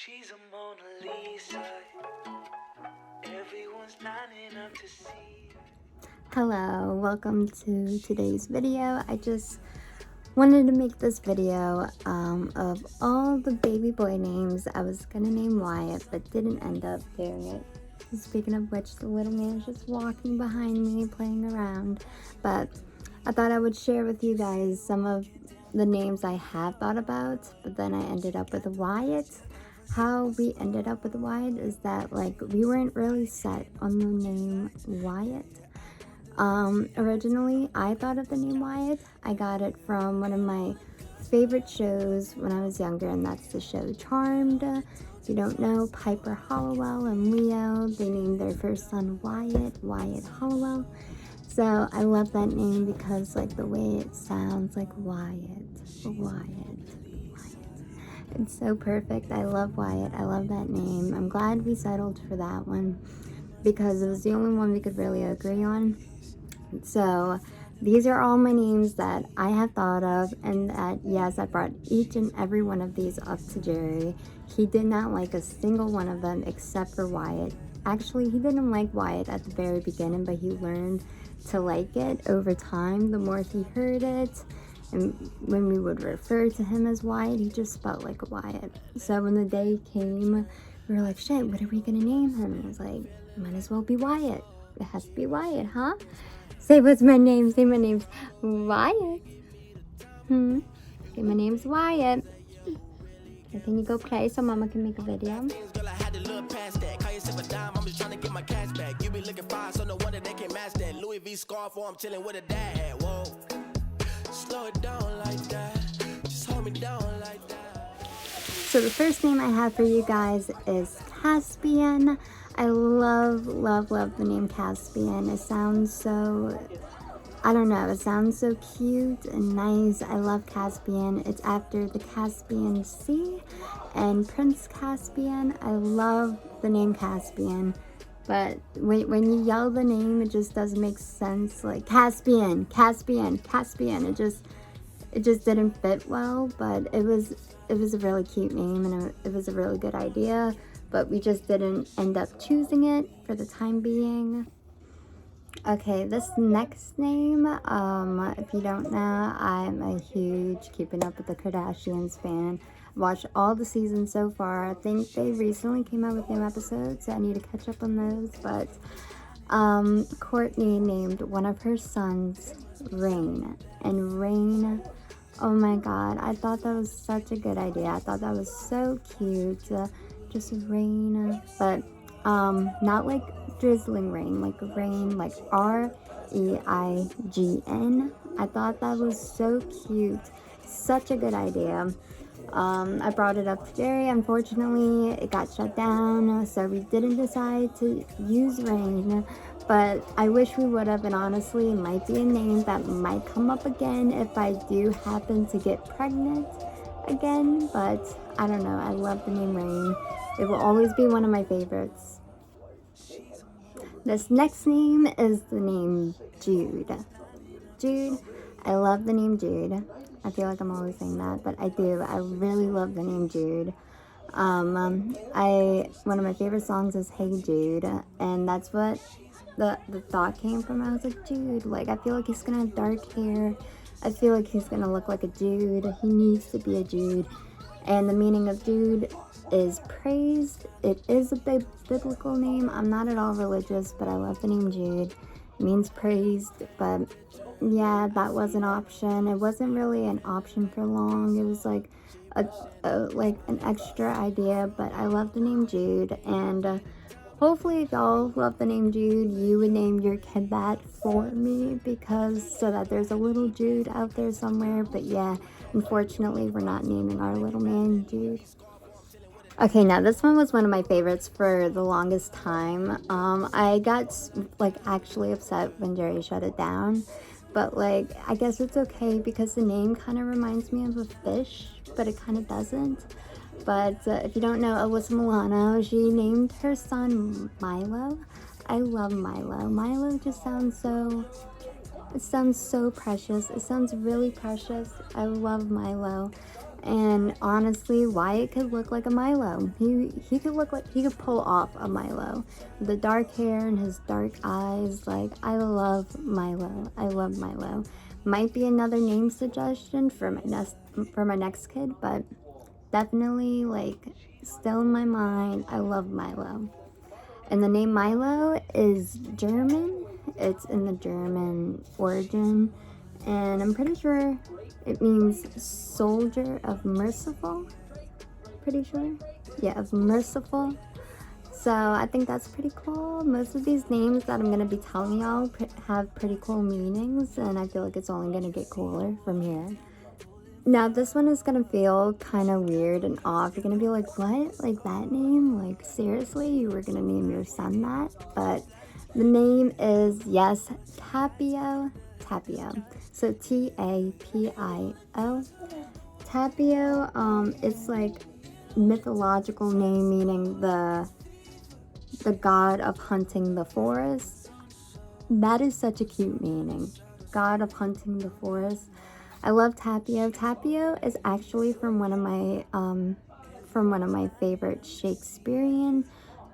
She's a Mona Lisa. Everyone's lining up to see. Hello, welcome to today's video. I just wanted to make this video of all the baby boy names. I was gonna name Wyatt, but didn't end up doing it. Speaking of which, the little man is just walking behind me, playing around. But I thought I would share with you guys some of the names I have thought about, but then I ended up with Wyatt. How we ended up with Wyatt is that, like, we weren't really set on the name Wyatt. Originally, I thought of the name Wyatt. I got it from one of my favorite shows when I was younger, and that's the show Charmed. If you don't know, Piper Hollowell and Leo, they named their first son Wyatt Hollowell. So I love that name because, like, the way it sounds, like Wyatt. It's so perfect. I love Wyatt. I love that name. I'm glad we settled for that one because it was the only one we could really agree on. So these are all my names that I have thought of, and that, yes, I brought each and every one of these up to Jerry. He did not like a single one of them except for Wyatt. Actually, he didn't like Wyatt at the very beginning, but he learned to like it over time the more he heard it. And when we would refer to him as Wyatt, he just felt like a Wyatt. So when the day came, we were like, shit, what are we gonna name him? And I was like, might as well be Wyatt. It has to be Wyatt, huh? Say what's my name. Say my name's Wyatt. Say my name's Wyatt. Okay, can you go play so mama can make a video? Girl, I had to look past that. Call yourself a dime, I'm just trying to get my cash back. You be looking fine, so no wonder they can't match that. Louis V scarf, or I'm chilling with a dad. Whoa, slow it down like that. Just hold me down like that. So the first name I have for you guys is Caspian. I love the name Caspian. It sounds so, I don't know, it sounds so cute and nice. I love Caspian. It's after the Caspian Sea and Prince Caspian. I love the name Caspian, but when you yell the name, it just doesn't make sense. Like Caspian. It just didn't fit well, but it was a really cute name, and it was a really good idea, but we just didn't end up choosing it for the time being. Okay, this next name, if you don't know, I'm a huge Keeping Up with the Kardashians fan. I've watched all the seasons so far. I think they recently came out with new episodes, so I need to catch up on those, but Courtney named one of her sons Rain, and Rain, oh my god, I thought that was such a good idea. I thought that was so cute, just rain, but not like drizzling rain, like rain, like R-E-I-G-N. I thought that was so cute, such a good idea. I brought it up to Jerry. Unfortunately, it got shut down, so we didn't decide to use Rain, but I wish we would have, and honestly, it might be a name that might come up again if I do happen to get pregnant again, but I don't know. I love the name Rain. It will always be one of my favorites. This next name is the name Jude. Jude, I love the name Jude. I feel like I'm always saying that, but I do. I really love the name Jude. One of my favorite songs is Hey Jude, and that's what the thought came from. I was like, Jude, like, I feel like he's gonna have dark hair. I feel like he's gonna look like a Jude. He needs to be a Jude. And the meaning of Jude is praised. It is a biblical name. I'm not at all religious, but I love the name Jude. It means praised, but yeah, that was an option. It wasn't really an option for long. It was like like an extra idea, but I love the name Jude, and hopefully if y'all love the name Jude, you would name your kid that for me, because so that there's a little Jude out there somewhere. But yeah, unfortunately, we're not naming our little man Jude. Okay, now this one was one of my favorites for the longest time. I got, like, actually upset when Jerry shut it down, but, like, I guess it's okay because the name kind of reminds me of a fish, but it kind of doesn't. But if you don't know Alyssa Milano, she named her son Milo. I love Milo. Milo just sounds so, it sounds so precious. It sounds really precious. I love Milo. And honestly, Wyatt could look like a Milo. He could look like he could pull off a Milo. The dark hair and his dark eyes, like I love Milo. I love Milo. Might be another name suggestion for my next kid, but definitely like still in my mind, I love Milo. And the name Milo is German. It's in the German origin. And I'm pretty sure it means soldier of merciful. Pretty sure. Yeah, of merciful. So I think that's pretty cool. Most of these names that I'm going to be telling y'all have pretty cool meanings. And I feel like it's only going to get cooler from here. Now, this one is going to feel kind of weird and off. You're going to be like, what? Like that name? Like, seriously? You were going to name your son that? But the name is, yes, Tapio. Tapio. So Tapio. Tapio, it's like mythological name meaning the god of hunting the forest. That is such a cute meaning. God of hunting the forest. I love Tapio. Tapio is actually from one of my favorite Shakespearean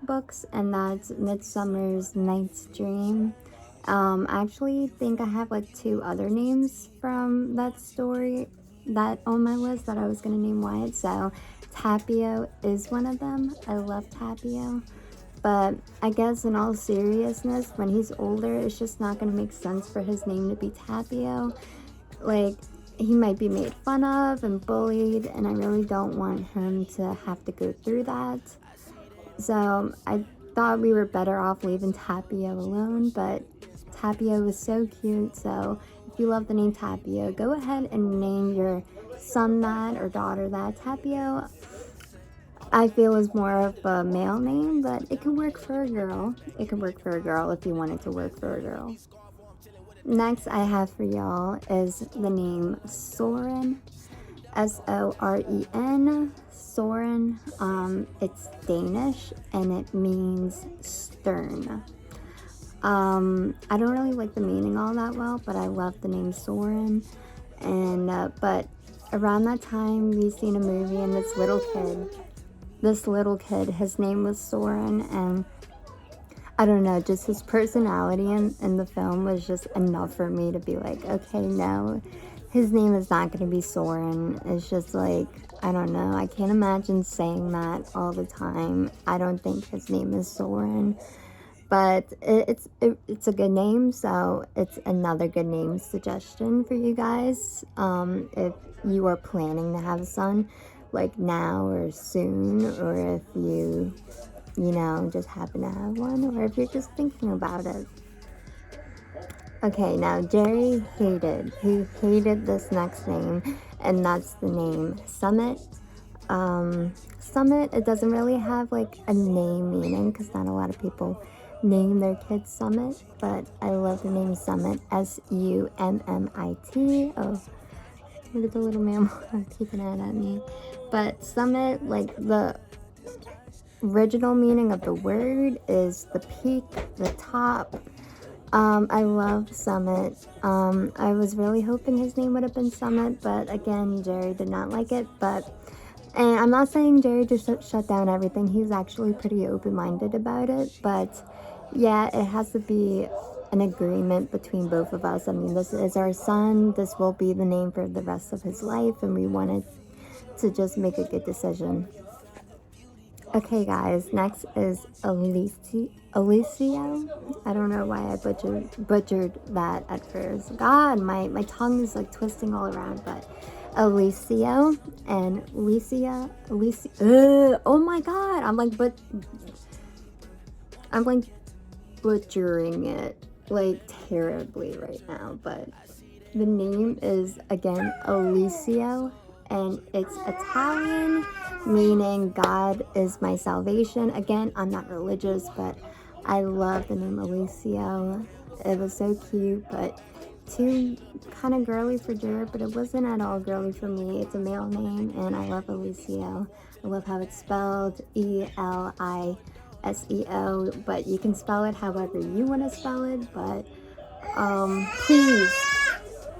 books, and that's Midsummer's Night's Dream. I actually think I have like 2 other names from that story that on my list that I was gonna name Wyatt. So Tapio is one of them. I love Tapio. But I guess in all seriousness, when he's older, it's just not gonna make sense for his name to be Tapio. Like, he might be made fun of and bullied, and I really don't want him to have to go through that. So I thought we were better off leaving Tapio alone, but Tapio was so cute. So if you love the name Tapio, go ahead and name your son that or daughter that. Tapio, I feel, is more of a male name, but it can work for a girl. It can work for a girl if you want it to work for a girl. Next I have for y'all is the name Soren. Soren. Soren. It's Danish and it means stern. I don't really like the meaning all that well, but I love the name Soren. And but around that time we seen a movie, and this little kid, his name was Soren, and I don't know, just his personality in the film was just enough for me to be like, okay, no, his name is not going to be Soren. It's just like, I don't know, I can't imagine saying that all the time. I don't think his name is Soren, but it's a good name, so it's another good name suggestion for you guys. If you are planning to have a son, like now or soon, or if you know, just happen to have one, or if you're just thinking about it. Okay, now Jerry hated this next name, and that's the name Summit. Summit, it doesn't really have like a name meaning because not a lot of people name their kids Summit, but I love the name Summit. Summit. Oh, look at the little mammal keeping an eye at me. But Summit, like the original meaning of the word is the peak, the top. I love Summit. I was really hoping his name would have been Summit, but again, Jerry did not like it. And I'm not saying Jerry just shut down everything. He's actually pretty open-minded about it, but yeah, it has to be an agreement between both of us. I mean, this is our son. This will be the name for the rest of his life, and we wanted to just make a good decision. Okay, guys, next is Alicio. I don't know why I butchered that at first. God, my tongue is like twisting all around, but Alicio and Alicia. Oh my God, I'm like butchering it like terribly right now, but the name is again Alicio, and it's Italian, meaning God is my salvation. Again, I'm not religious, but I love the name Alicio. It was so cute, but too kind of girly for Jared, but it wasn't at all girly for me. It's a male name, and I love Alicio. I love how it's spelled, Eliseo, but you can spell it however you want to spell it, but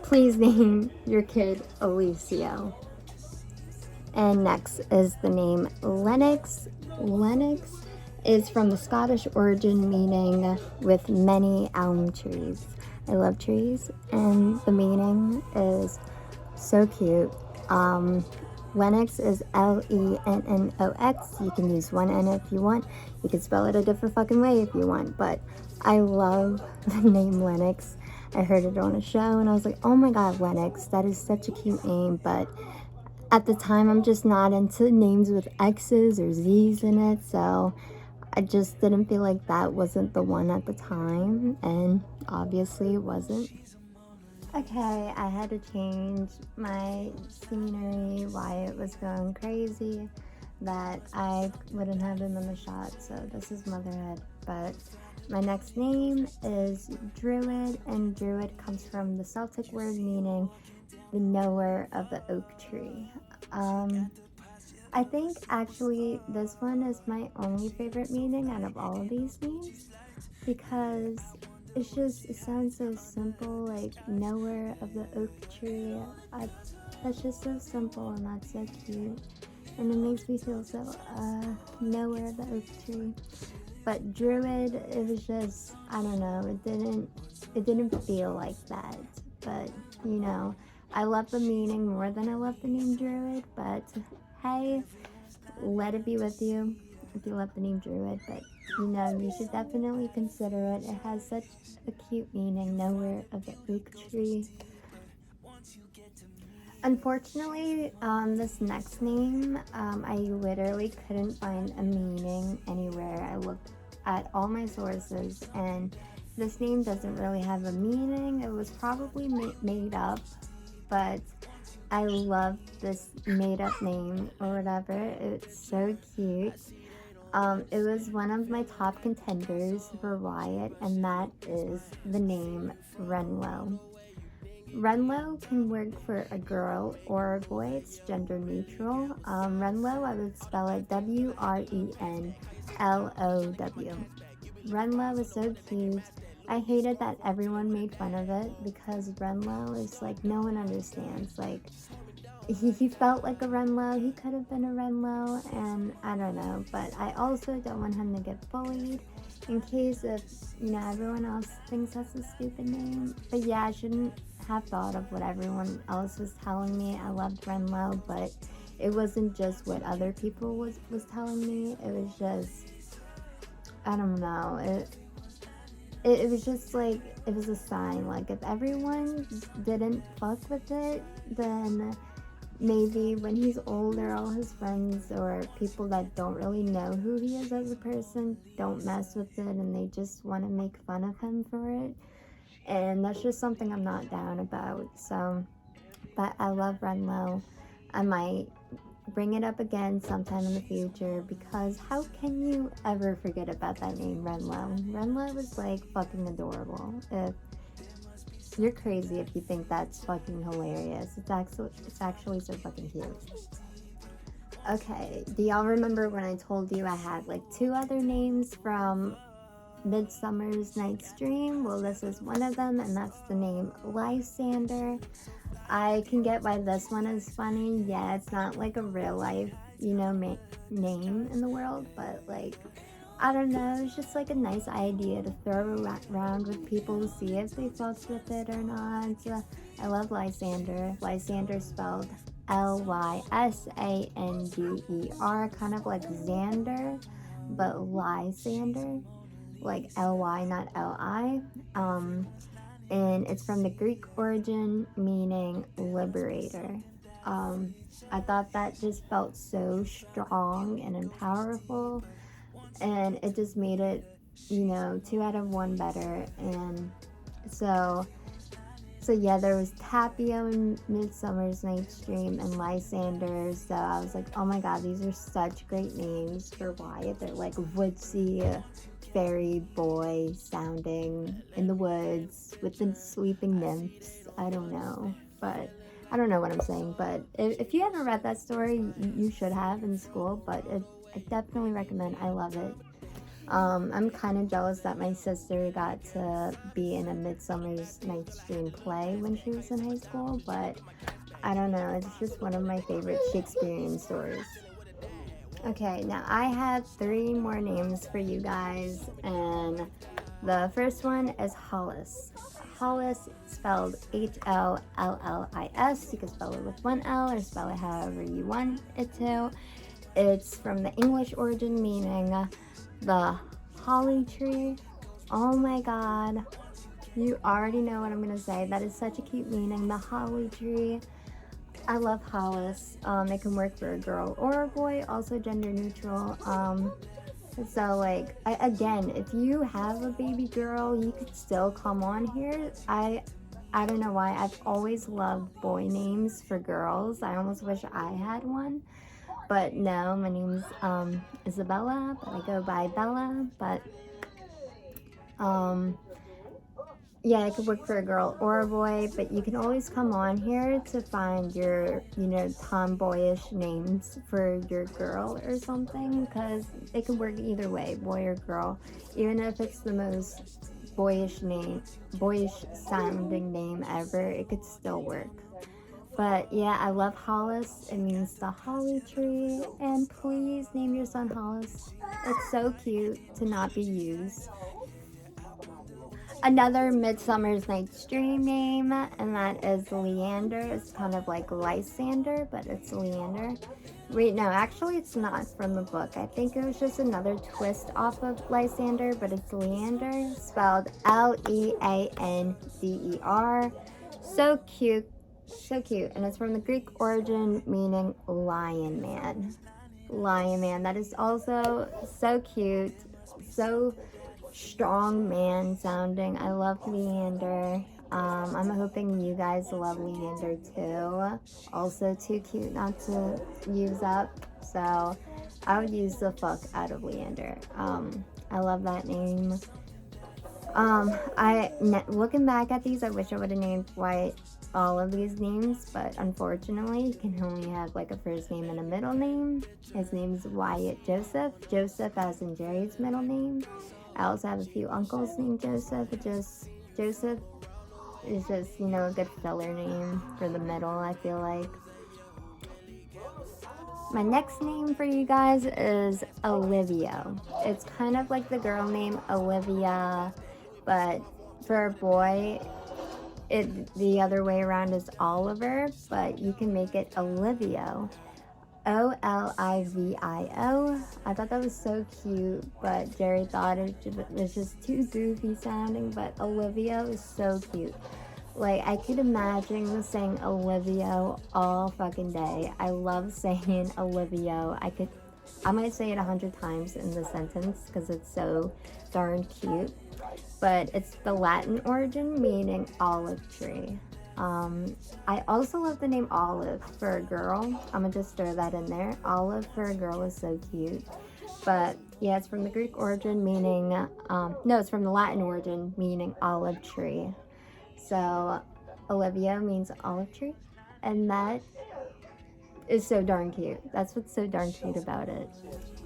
please name your kid Alicio. And next is the name Lennox. Lennox is from the Scottish origin, meaning with many elm trees. I love trees, and the meaning is so cute. Lennox is Lennox. You can use one N if you want. You can spell it a different fucking way if you want, but I love the name Lennox. I heard it on a show and I was like, oh my god, Lennox, that is such a cute name. But at the time, I'm just not into names with X's or Z's in it, so I just didn't feel like that wasn't the one at the time, and obviously it wasn't. Okay, I had to change my scenery. Wyatt was going crazy that I wouldn't have him in the shot, so this is motherhood. But my next name is Druid, and Druid comes from the Celtic word meaning the knower of the oak tree. I think actually this one is my only favorite meaning out of all of these names, because it sounds so simple, like knower of the oak tree. That's just so simple and that's so cute, and it makes me feel so knower of the oak tree. But Druid, it was just, I don't know, it didn't feel like that. But you know, I love the meaning more than I love the name Druid. But hey, let it be with you if you love the name Druid. But you know, you should definitely consider it. It has such a cute meaning, knower of the oak tree. Unfortunately, this next name, I literally couldn't find a meaning anywhere. I looked at all my sources, and this name doesn't really have a meaning. It was probably made up, but I love this made up name or whatever. It's so cute. It was one of my top contenders for Wyatt, and that is the name Renlo. Renlo can work for a girl or a boy, it's gender neutral. Renlo, I would spell it Wrenlow. Renlo is so cute. I hated that everyone made fun of it because Renlo is like, no one understands. Like, he felt like a Renlo, he could have been a Renlo, and I don't know. But I also don't want him to get bullied in case if, you know, everyone else thinks that's a stupid name. But yeah, I shouldn't have thought of what everyone else was telling me. I loved Renlo, but it wasn't just what other people was telling me. It was just, I don't know, it was just like, it was a sign. Like, if everyone didn't fuck with it, then maybe when he's older, all his friends or people that don't really know who he is as a person don't mess with it, and they just want to make fun of him for it. And that's just something I'm not down about. So, but I love Renlo. I might bring it up again sometime in the future, because how can you ever forget about that name, Renlo? Renlo was like fucking adorable. If you're crazy if you think that's fucking hilarious. It's actually so fucking cute. Okay, do y'all remember when I told you I had like 2 other names from Midsummer's Night's Dream? Well, this is one of them, and that's the name Lysander. I can get why this one is funny. Yeah, it's not like a real life, you know, name in the world, but like, I don't know, it's just like a nice idea to throw around with people to see if they fucked with it or not. I love Lysander. Lysander spelled Lysander, kind of like Xander, but Lysander, like Ly, not Li. And it's from the Greek origin meaning liberator. I thought that just felt so strong and powerful, and it just made it, you know, 2 out of 1 better. And so yeah, there was Tapio in Midsummer's Night's Dream and Lysander. So I was like, oh my god, these are such great names for Wyatt. They're like woodsy fairy boy sounding in the woods with the sleeping nymphs. I don't know, but I don't know what I'm saying. But if you haven't read that story, you should have in school. But I definitely recommend. I love it. I'm kind of jealous that my sister got to be in a Midsummer's Night's Dream play when she was in high school, but I don't know, it's just one of my favorite Shakespearean stories. Okay, now I have 3 more names for you guys, and the first one is Hollis. Hollis, spelled H-L-L-L-I-S. You can spell it with 1 L or spell it however you want it to. It's from the English origin, meaning the holly tree. Oh my god, you already know what I'm gonna say. That is such a cute meaning, the holly tree. I love Hollis. It can work for a girl or a boy, also gender neutral. So like, again, if you have a baby girl, you could still come on here. I don't know why, I've always loved boy names for girls. I almost wish I had one, but no, my name's Isabella, but I go by Bella. But yeah, it could work for a girl or a boy, but you can always come on here to find your, tomboyish names for your girl or something, because it can work either way, boy or girl. Even if it's the most boyish sounding name ever, it could still work. But yeah, I love Hollis. It means the holly tree, and please name your son Hollis. It's so cute to not be used. Another Midsummer's Night's Dream name, and that is Leander. It's kind of like Lysander, but it's Leander. Wait, no, actually it's not from the book. I think it was just another twist off of Lysander, but it's Leander, spelled Leander. So cute, so cute. And it's from the Greek origin, meaning lion man. Lion man, that is also so cute, so strong man sounding. I love Leander. I'm hoping you guys love Leander too. Also too cute not to use up, so I would use the fuck out of Leander. I love that name. Looking back at these, I wish I would have named all of these names, but unfortunately you can only have like a first name and a middle name. His name's Wyatt Joseph as in Jerry's middle name. I also have a few uncles named Joseph, but just Joseph is just, a good filler name for the middle, I feel like. My next name for you guys is Olivia. It's kind of like the girl name Olivia, but for a boy, the other way around is Oliver, but you can make it Olivio. Olivio. I thought that was so cute, but Jerry thought it was just too goofy sounding, but Olivio is so cute. Like, I could imagine saying Olivio all fucking day. I love saying Olivio. I might say it 100 times in the sentence because it's so darn cute. But it's the Latin origin, meaning olive tree. I also love the name Olive for a girl. I'm gonna just throw that in there. Olive for a girl is so cute. But yeah, it's from the Greek origin, meaning, it's from the Latin origin, meaning olive tree. So Olivia means olive tree, and that is so darn cute. That's what's so darn cute about it.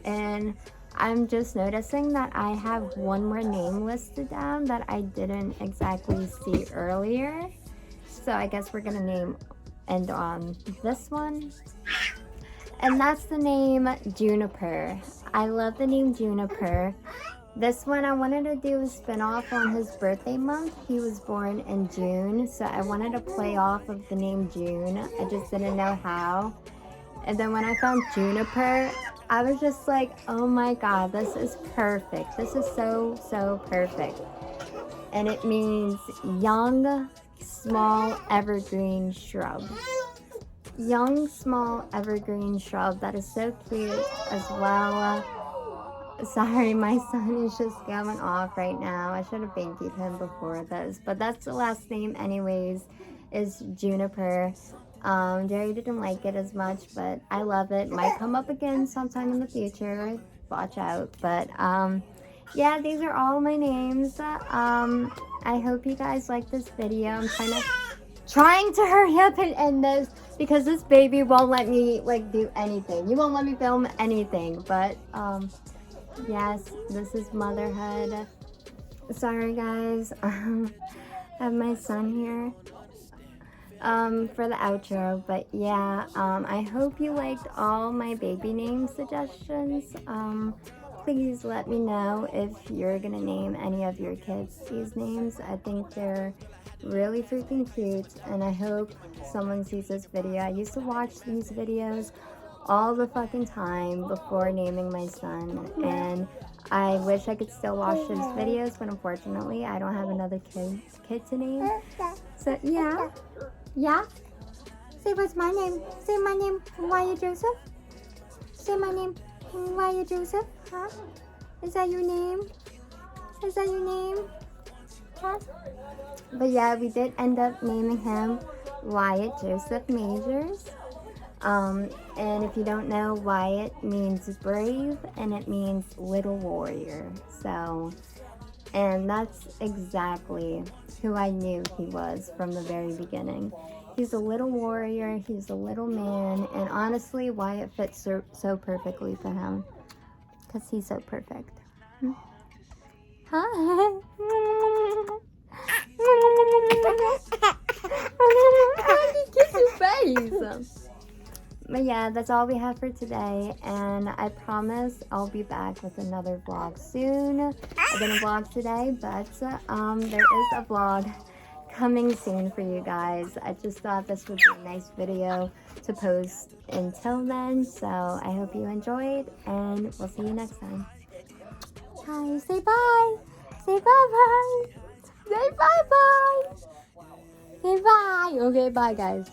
And I'm just noticing that I have one more name listed down that I didn't exactly see earlier. So I guess we're gonna end on this one. And that's the name Juniper. I love the name Juniper. This one I wanted to do a spin-off on his birthday month. He was born in June, so I wanted to play off of the name June. I just didn't know how. And then when I found Juniper, I was just like, oh my god, this is perfect. This is so, so perfect. And it means young, small evergreen shrub. Young, small evergreen shrub. That is so cute as well. Sorry, my son is just going off right now. I should have babied him before this, but that's the last name anyways, is Juniper. Jerry didn't like it as much, but I love it. Might come up again sometime in the future. Watch out. But yeah, these are all my names. I hope you guys like this video. I'm trying to hurry up and end this because this baby won't let me do anything. You won't let me film anything. But yes, this is motherhood. Sorry guys. I have my son here. for the outro. But yeah, I hope you liked all my baby name suggestions. Please let me know if you're gonna name any of your kids these names. I think they're really freaking cute, and I hope someone sees this video. I used to watch these videos all the fucking time before naming my son, and I wish I could still watch his videos, but unfortunately I don't have another kid to name. So yeah. Say what's my name. Say my name, Wyatt Joseph. Say my name, Wyatt Joseph. Huh? Is that your name? Is that your name? Huh? But yeah, we did end up naming him Wyatt Joseph Majors. And if you don't know, Wyatt means brave and it means little warrior. So, and that's exactly who I knew he was from the very beginning. He's a little warrior, he's a little man, and honestly, Wyatt fits so perfectly for him. Because he's so perfect. Huh? Kiss his face! But yeah, that's all we have for today, and I promise I'll be back with another vlog soon. I didn't vlog today, but there is a vlog coming soon for you guys. I just thought this would be a nice video to post until then, so I hope you enjoyed, and we'll see you next time. Hi, say bye! Say bye-bye! Say bye-bye! Say bye! Okay, bye guys.